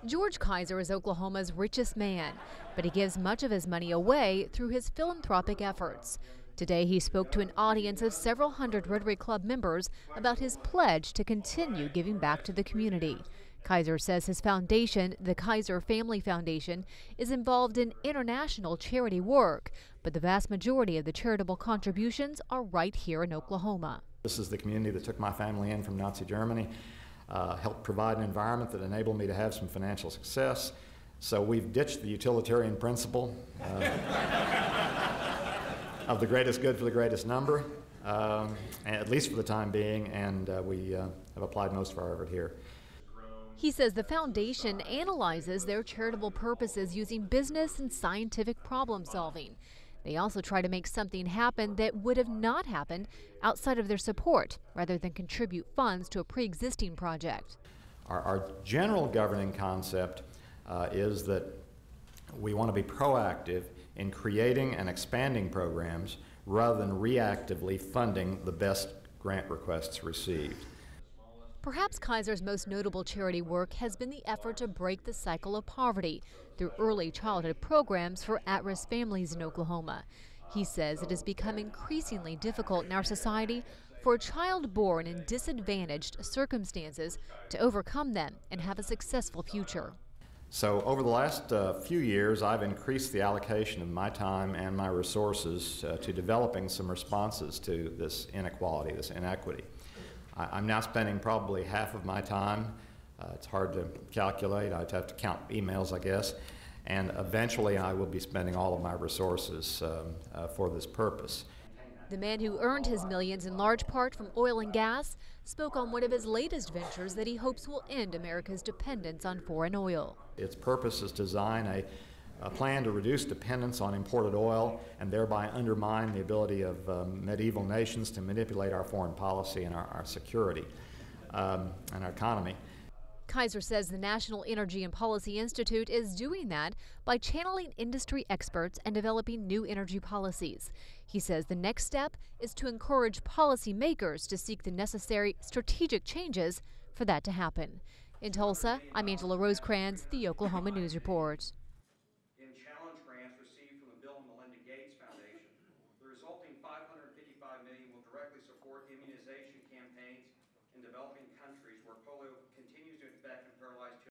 George Kaiser is Oklahoma's richest man, but he gives much of his money away through his philanthropic efforts. Today he spoke to an audience of several hundred Rotary Club members about his pledge to continue giving back to the community. Kaiser says his foundation, the Kaiser Family Foundation, is involved in international charity work, but the vast majority of the charitable contributions are right here in Oklahoma. This is the community that took my family in from Nazi Germany, helped provide an environment that enabled me to have some financial success. So we've ditched the utilitarian principle of the greatest good for the greatest number, at least for the time being, and we have applied most of our effort here. He says the foundation analyzes their charitable purposes using business and scientific problem solving. They also try to make something happen that would have not happened outside of their support, rather than contribute funds to a pre-existing project. Our general governing concept is that we want to be proactive in creating and expanding programs rather than reactively funding the best grant requests received. Perhaps Kaiser's most notable charity work has been the effort to break the cycle of poverty through early childhood programs for at-risk families in Oklahoma. He says it has become increasingly difficult in our society for a child born in disadvantaged circumstances to overcome them and have a successful future. So over the last few years, I've increased the allocation of my time and my resources to developing some responses to this inequality, this inequity. I'm now spending probably half of my time. It's hard to calculate. I'd have to count emails, I guess. And eventually I will be spending all of my resources for this purpose. The man who earned his millions in large part from oil and gas spoke on one of his latest ventures that he hopes will end America's dependence on foreign oil. Its purpose is to design a plan to reduce dependence on imported oil and thereby undermine the ability of medieval nations to manipulate our foreign policy and our security and our economy. Kaiser says the National Energy and Policy Institute is doing that by channeling industry experts and developing new energy policies. He says the next step is to encourage policymakers to seek the necessary strategic changes for that to happen. In Tulsa, I'm Angela Rosecrans, the Oklahoma News Report. The resulting $555 million will directly support immunization campaigns in developing countries where polio